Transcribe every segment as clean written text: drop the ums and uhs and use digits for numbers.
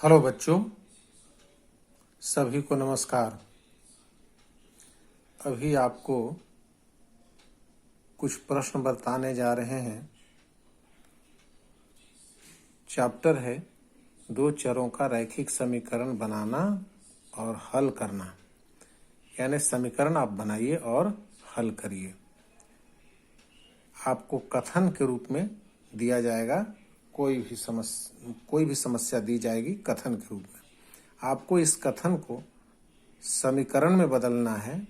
Hello बच्चों, सभी को नमस्कार। अभी आपको कुछ प्रश्न बताने जा रहे हैं। चैप्टर है दो चरों का रैखिक समीकरण बनाना और हल करना। यानी समीकरण आप बनाइए और हल करिए। आपको कथन के रूप में दिया जाएगा, कोई भी समस्या दी जाएगी कथन के रूप में। आपको इस कथन को समीकरण में बदलना है,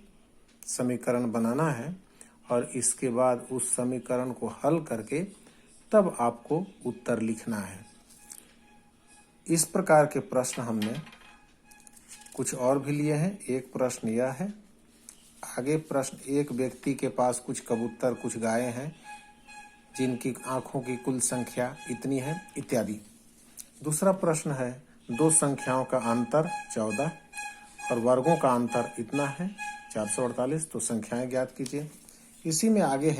समीकरण बनाना है और इसके बाद उस समीकरण को हल करके तब आपको उत्तर लिखना है। इस प्रकार के प्रश्न हमने कुछ और भी लिए हैं। एक प्रश्न यह है, आगे प्रश्न, एक व्यक्ति के पास कुछ कबूतर, कुछ गायें हैं जिनकी आंखों की कुल संख्या इतनी है, इत्यादि। दूसरा प्रश्न है, दो संख्याओं का अंतर 14 और वर्गों का अंतर इतना है 448, तो संख्याएं ज्ञात कीजिए। इसी में आगे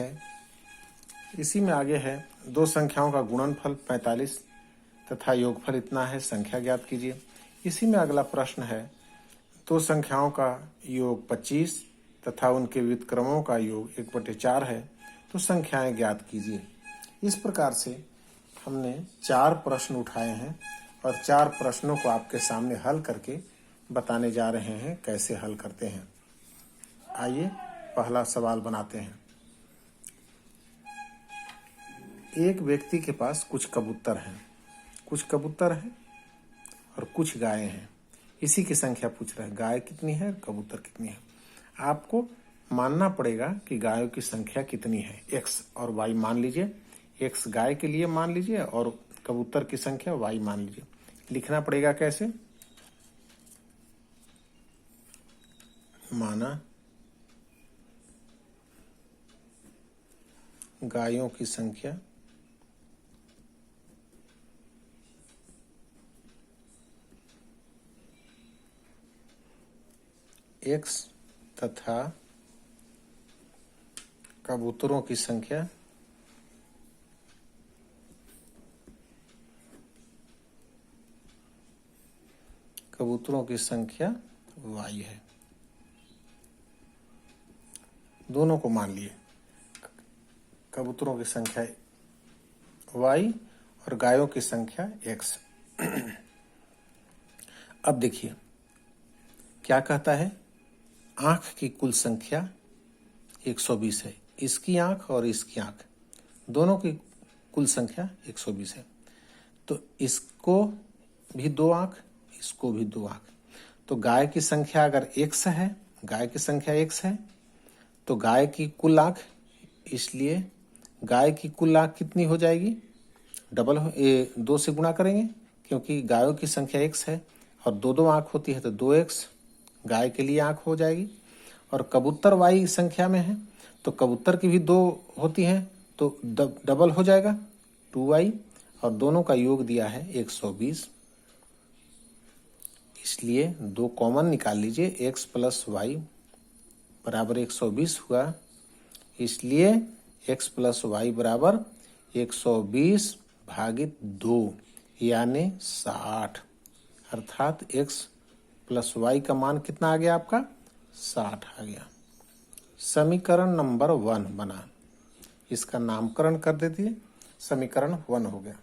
है दो संख्याओं का गुणनफल 45 तथा योगफल इतना है, संख्या ज्ञात कीजिए। इसी में अगला प्रश्न है, दो संख्याओं का योग 25 तथा उनके व्युत्क्रमों का योग 1/4 है, तो संख्याएं ज्ञात कीजिए। इस प्रकार से हमने 4 प्रश्न उठाए हैं और 4 प्रश्नों को आपके सामने हल करके बताने जा रहे हैं कैसे हल करते हैं। आइए पहला सवाल बनाते हैं। एक व्यक्ति के पास कुछ कबूतर हैं और कुछ गायें हैं। इसी की संख्या पूछ रहा है, गाय कितनी है, कबूतर कितनी है। आपको मानना पड़ेगा कि गायों की संख्या कितनी है, x और y मान लीजिए। x गाय के लिए मान लीजिए और कबूतर की संख्या y मान लीजिए। लिखना पड़ेगा कैसे, माना गायों की संख्या x तथा कबूतरों की संख्या y है। दोनों को मान लिए, कबूतरों की संख्या y और गायों की संख्या x। अब देखिए क्या कहता है, आंख की कुल संख्या 120 है। इसकी आंख और इसकी आंख दोनों की कुल संख्या 120 है। तो इसको भी 2 आंख, इसको भी 2 आंख। तो गाय की संख्या अगर x है, गाय की संख्या x है, तो गाय की कुल आंख, इसलिए गाय की कुल आंख कितनी हो जाएगी, डबल 2 से गुणा करेंगे क्योंकि गायों की संख्या x है और 2 आंख होती है, तो 2x गाय के लिए आंख हो जाएगी। और कबूतर y संख्या में है तो कबूतर की भी 2 होती है, तो डबल हो जाएगा 2y और दोनों का योग दिया है 120। इसलिए 2 कॉमन निकाल लीजिए, x प्लस y बराबर 120 हुआ। इसलिए x प्लस y बराबर 120 भागित 2 यानी 60, अर्थात x प्लस y का मान कितना आ गया आपका, 60 आ गया। समीकरण नंबर 1 बना। इसका नामकरण कर देते, समीकरण 1 हो गया।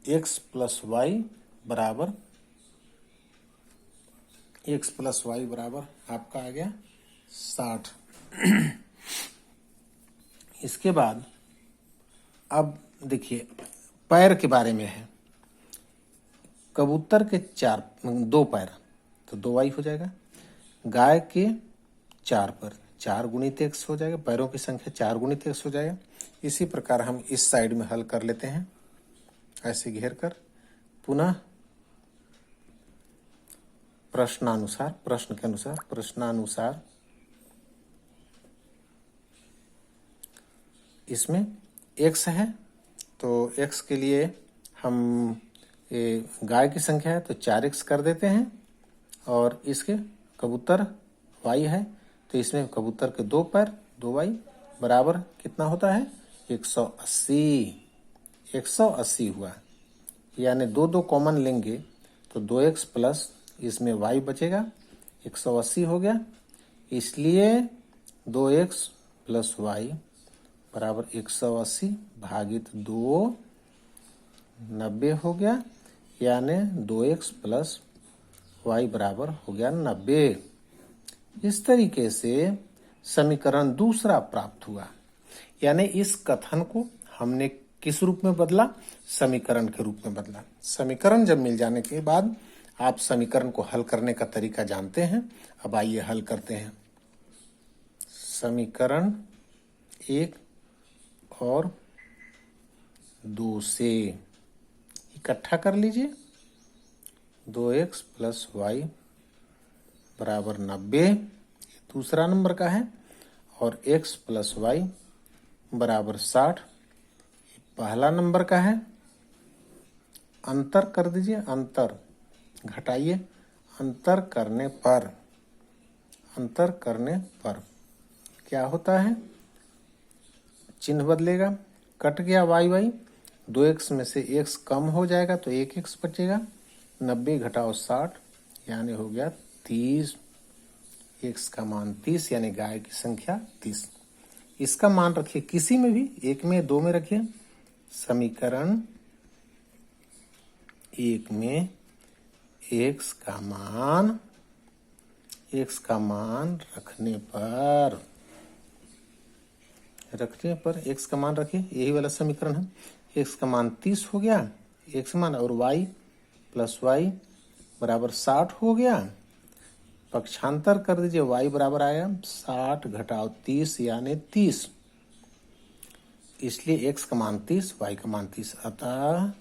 x प्लस y बराबर आपका आ गया 60। इसके बाद अब देखिए पैर के बारे में है। कबूतर के 2 पैर, तो 2y हो जाएगा। गाय के 4 पैर, 4 गुणित x हो जाएगा। पैरों की संख्या 4 गुणित x हो जाएगा। इसी प्रकार हम इस साइड में हल कर लेते हैं, ऐसे घेर कर। पुनः प्रश्नानुसार इसमें x है, तो x के लिए हम गाय की संख्या है तो 4x कर देते हैं और इसके कबूतर y है तो इसमें कबूतर के 2 पैर 2y बराबर कितना होता है, 180 हुआ। यानी दो दो कॉमन लेंगे तो 2x प्लस इसमें y बचेगा, 180 हो गया। इसलिए 2x प्लस वाई बराबर 180 भागित 2 90 हो गया, यानी 2x प्लस वाई बराबर हो गया 90। इस तरीके से समीकरण दूसरा प्राप्त हुआ। यानी इस कथन को हमने किस रूप में बदला? समीकरण के रूप में बदला। समीकरण जब मिल जाने के बाद आप समीकरण को हल करने का तरीका जानते हैं। अब आइए हल करते हैं। समीकरण 1 और 2 से इकट्ठा कर लीजिए। 2x प्लस वाई बराबर 90 दूसरा नंबर का है, और x प्लस वाई बराबर 60 पहला नंबर का है। अंतर कर दीजिए, अंतर घटाइए, अंतर करने पर क्या होता है? चिन्ह बदलेगा, कट गया वाई, 2x में से x कम हो जाएगा तो 1x बचेगा। 90 घटाओ 60 यानी हो गया 30। x का मान 30 यानी गाय की संख्या 30। इसका मान रखिए किसी में भी, 1 में 2 में रखिए। समीकरण 1 में x का मान रखने पर x का मान रखिए, यही वाला समीकरण है। x का मान 30 हो गया, x मान, और y प्लस वाई बराबर 60 हो गया। पक्षांतर कर दीजिए, y बराबर आया 60 घटाओ 30 यानी 30। इसलिए x का मान 30, y का मान 30। अतः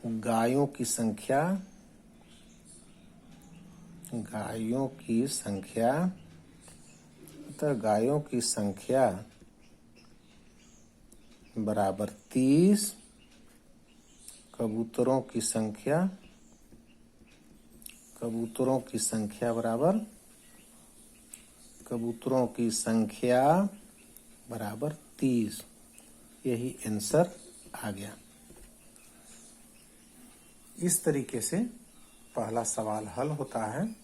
गायों की संख्या बराबर 30, कबूतरों की संख्या बराबर 30। यही आंसर आ गया। इस तरीके से पहला सवाल हल होता है,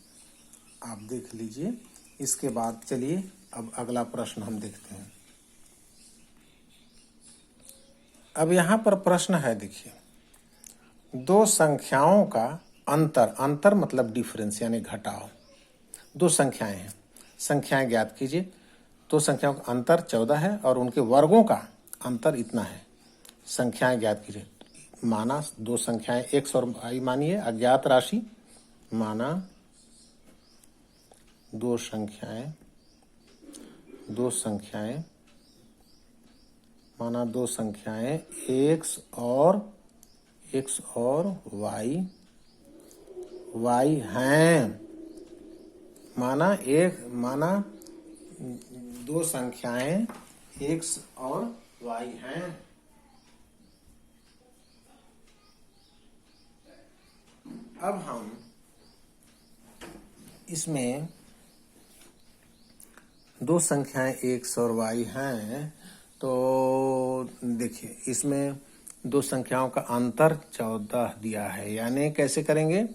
आप देख लीजिए। इसके बाद चलिए अब अगला प्रश्न हम देखते हैं। अब यहाँ पर प्रश्न है, देखिए, दो संख्याओं का अंतर मतलब डिफरेंस यानी घटाव। दो संख्याएं हैं, संख्याएं ज्ञात कीजिए। दो संख्याओं का अंतर 14 है और उनके वर्गों का अंतर इतना है। संख्याएं ज्ञात कीजिए। माना दो संख्याएं x और y मानिए अज्ञात राशि। माना दो संख्याएं x और y हैं। माना दो संख्याएं x और y हैं। अब हम इसमें दो संख्याएं x और y हैं, तो देखिए इसमें दो संख्याओं का अंतर 14 दिया है। यानी कैसे करेंगे?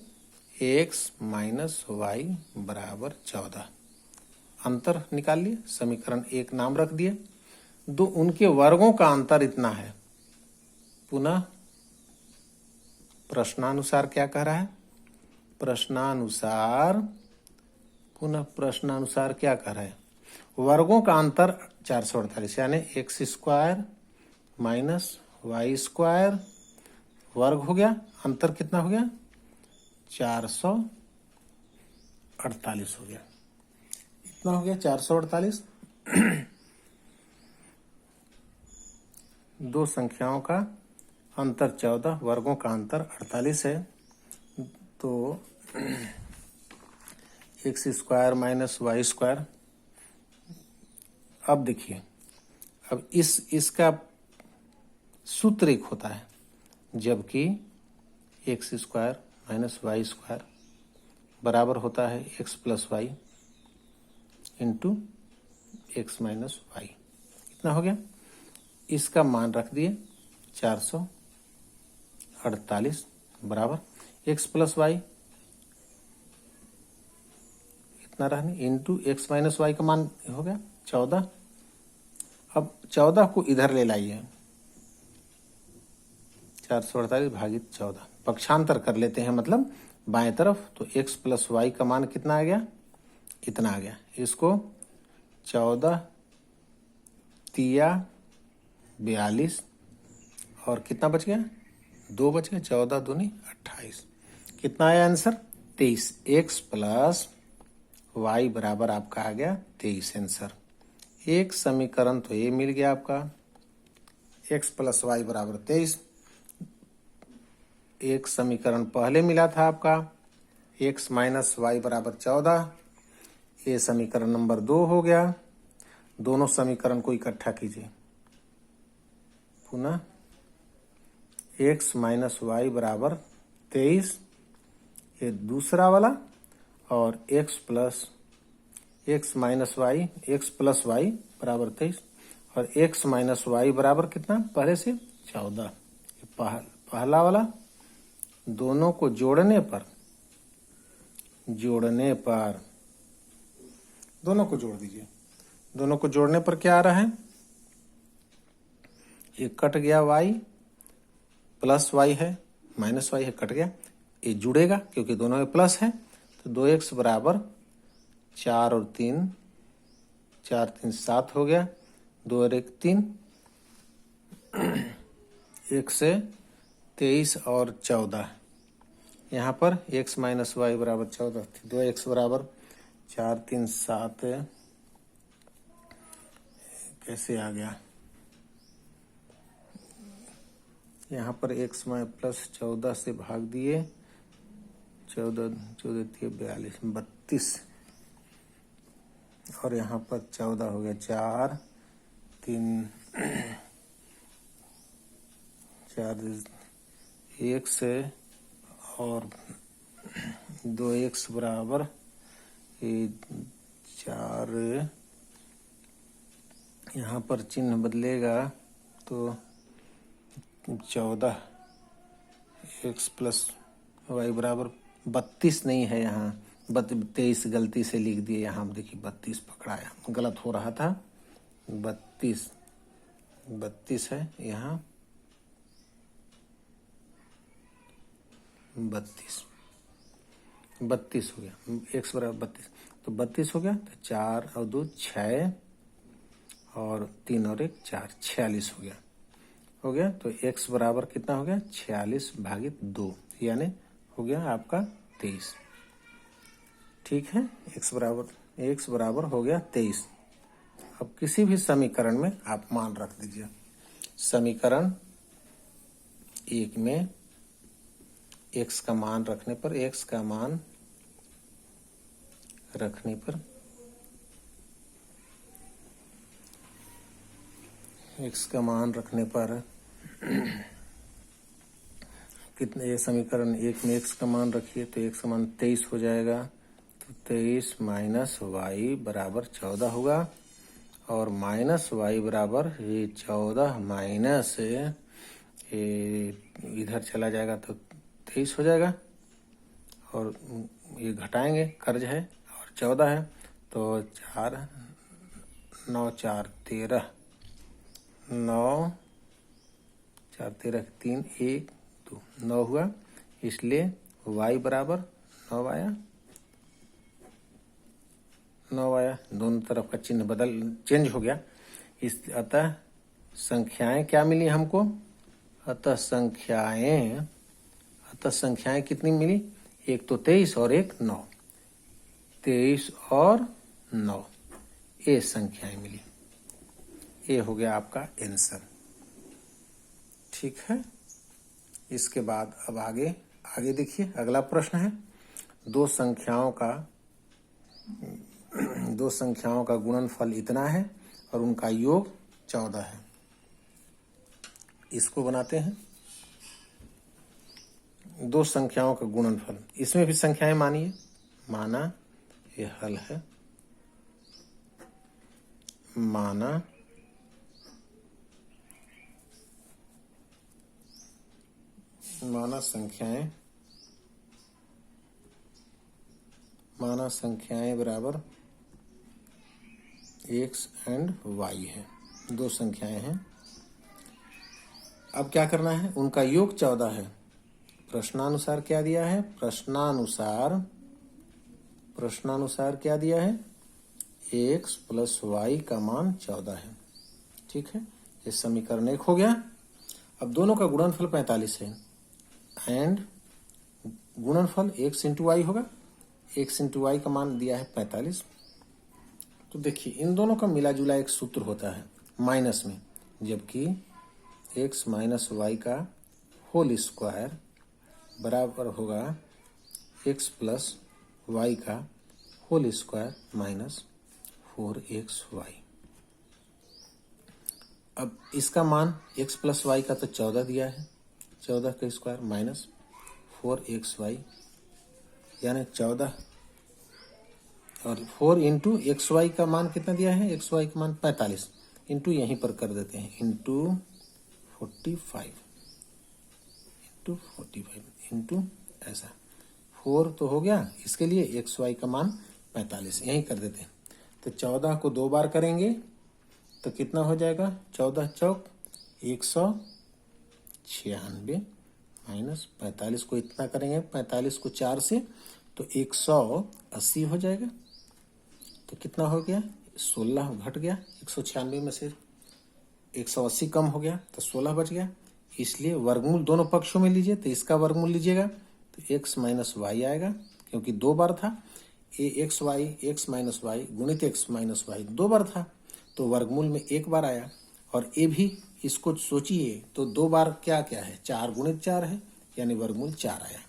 x माइनस वाई बराबर 14। अंतर निकाल लिए, समीकरण 1 नाम रख दिए। दो उनके वर्गों का अंतर इतना है। पुनः प्रश्नानुसार क्या कह रहा है? प्रश्नानुसार क्या कह रहा है? वर्गों का अंतर 448 यानी x square minus Y square वर्ग हो गया। अंतर कितना हो गया? 448 हो गया। इतना हो गया 448। दो संख्याओं का अंतर 14, वर्गों का अंतर 48 है। तो X square minus Y square. अब देखिए, अब इसका सूत्र एक होता है, जबकि X square minus Y square बराबर होता है x plus Y into X minus Y. इतना हो गया। इसका मान रख दिए 48 बराबर x प्लस वाई इतना रहने इंटू एक्स माइनस वाई का मान हो गया 14। अब 14 को इधर ले लाइए, 448 भागित 14 पक्षांतर कर लेते हैं, मतलब बाएं तरफ, तो x प्लस वाई का मान कितना आ गया, इतना आ गया। इसको 14 तिया 42 और कितना बच गया, 2 बच गया, 14 दूनी 28। कितना आया आंसर, 23। x प्लस वाई बराबर आपका आ गया 23 आंसर। एक समीकरण तो ये मिल गया आपका, x प्लस वाई बराबर 23। एक समीकरण पहले मिला था आपका x माइनस वाई बराबर 14, ये समीकरण नंबर 2 हो गया। दोनों समीकरण को इकट्ठा कीजिए, पुनः x माइनस वाई बराबर 23 ये दूसरा वाला, और x minus Y x plus Y बराबर 23 और x माइनस वाई बराबर कितना पहले से 14। पहला वाला दोनों को जोड़ने पर दोनों को जोड़ दीजिए। दोनों को जोड़ने पर क्या आ रहा है, ये कट गया y प्लस वाई है, माइनस वाई है, कट गया, ये जुड़ेगा क्योंकि दोनों में प्लस है। तो 2x बराबर 4 और 3, 4 3 7 हो गया, 2 और 1 3, 1 से 23 और 14। यहाँ पर x माइनस वाई बराबर 14 थी, 2x बराबर 4 3 7 कैसे आ गया, यहाँ पर x में प्लस 14 से भाग दिए, 14 42 32 और यहाँ पर 14 हो गया, 4 3 4 1 से और 2x बराबर ये 4, यहाँ पर चिन्ह बदलेगा तो 14 x प्लस वाई बराबर 32 नहीं है, यहाँ 23 गलती से लिख दिए, यहाँ देखिए 32 पकड़ाया, गलत हो रहा था, 32 है, यहाँ 32 हो गया, x बराबर 32 तो 32 हो गया, तो 4 और 2 6 और 3 और 1 4 46 हो गया। तो x बराबर कितना हो गया, 46 भागित 2 यानी हो गया आपका 23। ठीक है, x बराबर हो गया 23। अब किसी भी समीकरण में आप मान रख दीजिए। समीकरण 1 में x का मान रखने पर कितने, ये समीकरण 1 में x का मान रखिए तो x का मान 23 हो जाएगा, तो 23 माइनस वाई बराबर 14 होगा, और माइनस वाई बराबर ये 14 माइनस इधर चला जाएगा तो 23 हो जाएगा, और ये घटाएंगे, कर्ज है और 14 है, तो 4 9 4 13 9 4 13 3 1 2 9 हुआ, इसलिए y बराबर 9 आया, दोनों तरफ का चिन्ह चेंज हो गया। अतः संख्याएं क्या मिली हमको, अतः संख्याएं कितनी मिली, एक तो 23 और एक 9, 23 और 9 ये संख्याएं मिली। ये हो गया आपका आंसर। ठीक है, इसके बाद अब आगे देखिए, अगला प्रश्न है, दो संख्याओं का गुणनफल इतना है और उनका योग 14 है। इसको बनाते हैं, दो संख्याओं का गुणनफल, इसमें भी संख्याएं मानिए, माना ये हल है, माना माना संख्याएं बराबर x एंड y है। दो संख्याएं हैं। अब क्या करना है, उनका योग 14 है। प्रश्नानुसार क्या दिया है, प्रश्नानुसार क्या दिया है, x प्लस y का मान 14 है। ठीक है, ये समीकरण 1 हो गया। अब दोनों का गुणनफल 45 है एंड गुणनफल x इंटू वाई होगा। x इंटू वाई का मान दिया है 45। तो देखिए इन दोनों का मिला जुला एक सूत्र होता है माइनस में, जबकि x माइनस वाई का होल स्क्वायर बराबर होगा x प्लस वाई का होल स्क्वायर माइनस 4xy। अब इसका मान x प्लस वाई का तो 14 दिया है, 14 का स्क्वायर माइनस 4xy, यानी 14 और 4 इंटू एक्स वाई का मान कितना दिया है, एक्स वाई का मान 45 इंटू यहीं पर कर देते हैं इंटू 45 इंटू ऐसा 4 तो हो गया, इसके लिए एक्स वाई का मान 45 यहीं कर देते हैं। तो 14 को 2 बार करेंगे तो कितना हो जाएगा, 14 चौक 196 माइनस 45 को इतना करेंगे, 45 को 4 से तो 180 हो जाएगा। तो कितना हो गया, 16 घट गया, 196 में से 180 कम हो गया तो 16 बच गया। इसलिए वर्गमूल दोनों पक्षों में लीजिए, तो इसका वर्गमूल लीजिएगा तो x माइनस वाई आएगा, क्योंकि 2 बार था। एक्स माइनस वाई गुणित x माइनस वाई 2 बार था, तो वर्गमूल में 1 बार आया। और ए भी इसको सोचिए तो 2 बार क्या क्या है, 4 गुणित 4 है, यानी वर्गमूल 4 आया।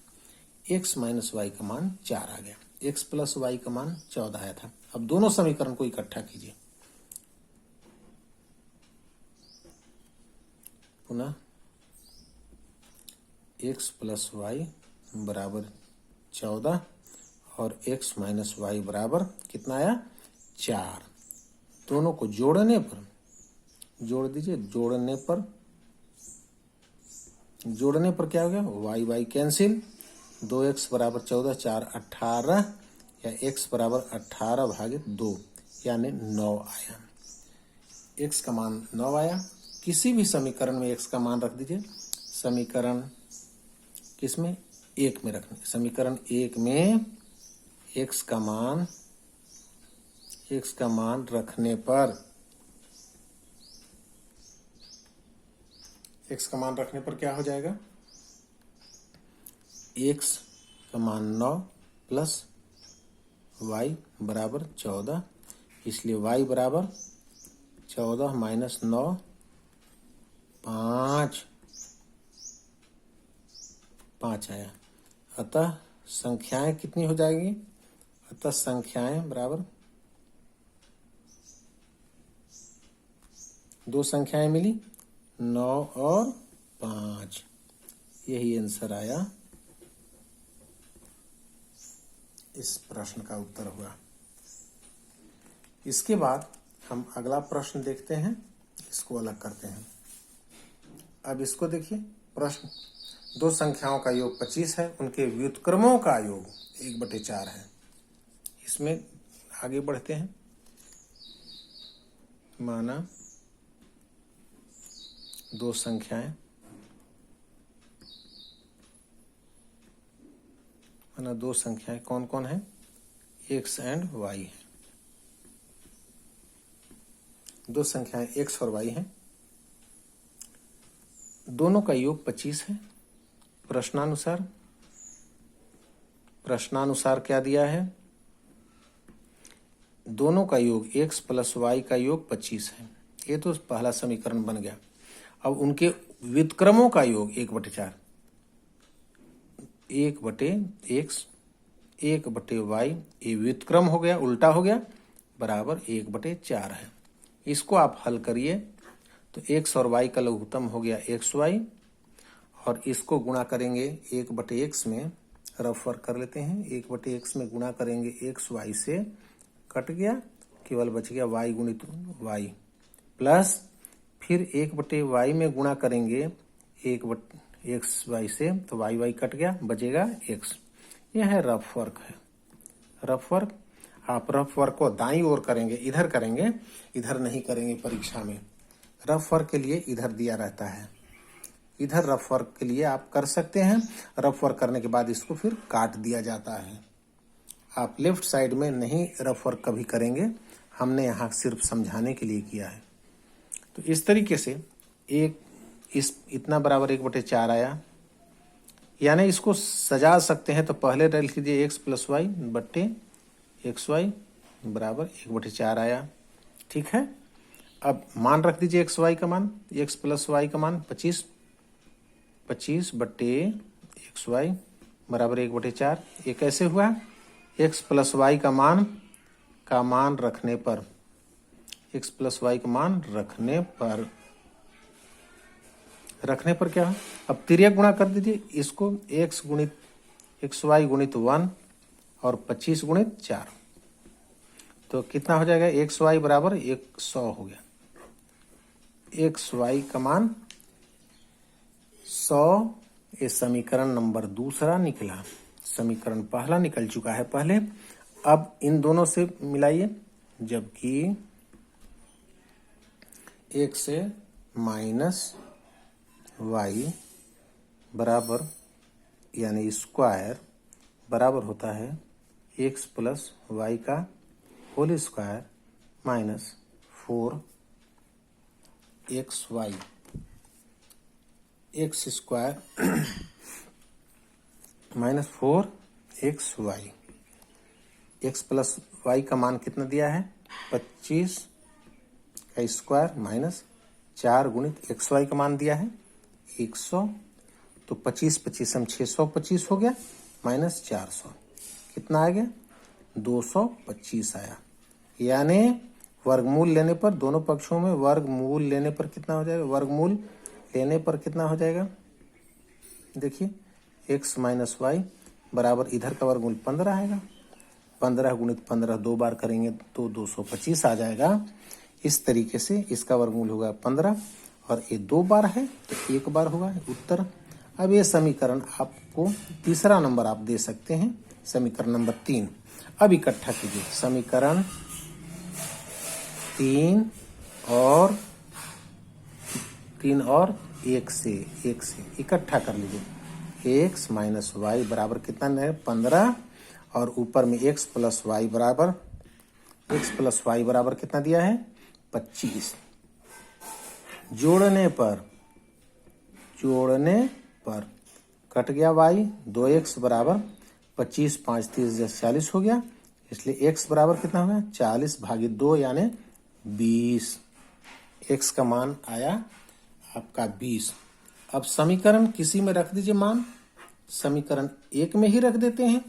x माइनस वाई का मान 4 आ गया, x प्लस वाई का मान 14 आया था। अब दोनों समीकरण को इकट्ठा कीजिए, पुनः x प्लस वाई बराबर 14 और x माइनस वाई बराबर कितना आया, 4। दोनों को जोड़ने पर जोड़ दीजिए, जोड़ने पर क्या हो गया, वाई वाई कैंसिल, 2x बराबर 14, 4 18, या x बराबर 18 भागित 2 यानी 9 आया। x का मान 9 आया। किसी भी समीकरण में x का मान रख दीजिए, समीकरण किसमें, 1 में रखना। समीकरण 1 में x का मान रखने पर क्या हो जाएगा, x का मान 9 प्लस y बराबर 14, इसलिए y बराबर 14 माइनस 9 5 आया। अतः संख्याएं कितनी हो जाएगी, अतः संख्याएं बराबर 2 संख्याएं मिली, 9 और 5, यही आंसर आया। इस प्रश्न का उत्तर हुआ। इसके बाद हम अगला प्रश्न देखते हैं, इसको अलग करते हैं। अब इसको देखिए, प्रश्न 2 संख्याओं का योग 25 है, उनके व्युत्क्रमों का योग 1/4 है। इसमें आगे बढ़ते हैं। माना 2 संख्याएं, कौन कौन है, x एंड y है। 2 संख्याएं x और y हैं, दोनों का योग 25 है। प्रश्नानुसार क्या दिया है, दोनों का योग x प्लस वाई का योग 25 है। ये तो पहला समीकरण बन गया। अब उनके व्युत्क्रमों का योग 1/4, 1/x 1/y, ये व्युत्क्रम हो गया, उल्टा हो गया, बराबर 1/4 है। इसको आप हल करिए तो x और y का लघुत्तम हो गया xy, और इसको गुणा करेंगे 1/x में, रफ वर्क कर लेते हैं, 1/x में गुणा करेंगे xy से, कट गया, केवल बच गया y गुणित y, प्लस फिर 1/y में गुणा करेंगे एक्स वाई से, तो वाई वाई कट गया, बचेगा एक्स। यह है रफ वर्क है। रफ वर्क, आप रफ वर्क को दाईं ओर करेंगे, इधर करेंगे, इधर नहीं करेंगे परीक्षा में। रफ वर्क के लिए इधर दिया रहता है, इधर रफ वर्क के लिए आप कर सकते हैं। रफ वर्क करने के बाद इसको फिर काट दिया जाता है। आप लेफ्ट साइड में नहीं रफ वर्क कभी करेंगे, हमने यहाँ सिर्फ समझाने के लिए किया है। तो इस तरीके से एक इस इतना बराबर 1/4 आया, यानी इसको सजा सकते हैं। तो पहले रख लीजिए एक्स प्लस वाई बट्टे एक्स वाई बराबर 1/4 आया, ठीक है। अब मान रख दीजिए एक्स वाई का मान, एक्स प्लस वाई का मान 25 बट्टे एक्स वाई बराबर 1/4। ये कैसे हुआ? एक्स प्लस वाई का मान रखने पर, एक्स प्लस वाई का मान रखने पर क्या है? अब तिर्यक गुणा कर दीजिए इसको, एक्स गुणित एक्स वाई गुणित 1 और 25 गुणित 4, तो कितना हो जाएगा? एक्स वाई बराबर 100 हो गया। एक्स वाई का मान 100, ये समीकरण नंबर दूसरा निकला। समीकरण पहला निकल चुका है पहले। अब इन दोनों से मिलाइए, जबकि 1 से माइनस वाई बराबर यानी स्क्वायर बराबर होता है एक्स प्लस वाई का whole square minus 4 x y, x square minus 4 x y. X plus y का मान कितना दिया है? 25 का स्क्वायर माइनस 4 गुणित एक्स वाई का मान दिया है 100, तो 25 हम 625 हो गया माइनस 400, कितना आ गया? 225 आया। यानी वर्गमूल लेने पर, दोनों पक्षों में वर्गमूल लेने पर कितना हो जाएगा? वर्गमूल लेने पर कितना हो जाएगा? देखिए x माइनस वाई बराबर इधर का वर्गमूल 15 आएगा। 15 गुणित 15 दो बार करेंगे तो 225 आ जाएगा। इस तरीके से इसका वर्गमूल होगा 15 और ये 2 बार है तो 1 बार होगा उत्तर। अब ये समीकरण आपको तीसरा नंबर आप दे सकते हैं, समीकरण नंबर 3। अब इकट्ठा कीजिए समीकरण 3 और 1 से इकट्ठा कर लीजिए। x माइनस वाई बराबर कितना है? 15 और ऊपर में x प्लस वाई बराबर कितना दिया है? 25। जोड़ने पर कट गया y, 2x बराबर 25, 5 30 40 हो गया, इसलिए x बराबर कितना हो गया? 40 भागित 2 यानी 20। x का मान आया आपका 20। अब समीकरण किसी में रख दीजिए मान, समीकरण 1 में ही रख देते हैं।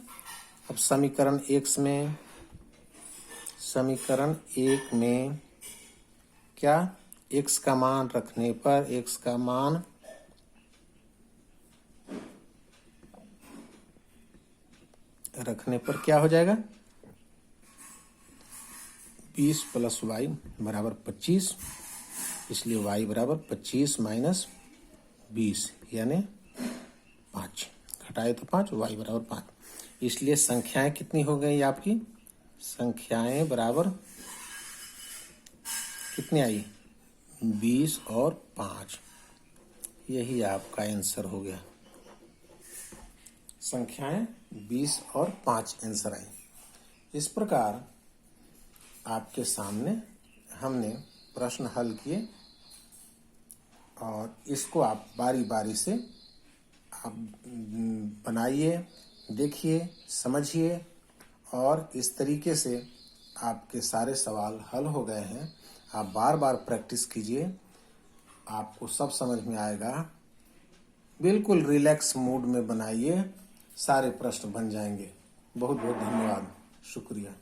अब समीकरण 1 में क्या? x का मान रखने पर, x का मान रखने पर क्या हो जाएगा? 20 प्लस वाई बराबर 25, इसलिए y बराबर 25 माइनस 20 यानी 5, घटाए तो 5, y बराबर 5। इसलिए संख्याएं कितनी हो गई आपकी? संख्याएं बराबर कितनी आई? 20 और 5। यही आपका आंसर हो गया। संख्याएं 20 और 5 आंसर आई। इस प्रकार आपके सामने हमने प्रश्न हल किए और इसको आप बारी बारी से आप बनाइए, देखिए, समझिए और इस तरीके से आपके सारे सवाल हल हो गए हैं। आप बार बार प्रैक्टिस कीजिए, आपको सब समझ में आएगा। बिल्कुल रिलैक्स मूड में बनाइए, सारे प्रश्न बन जाएंगे। बहुत बहुत धन्यवाद, शुक्रिया।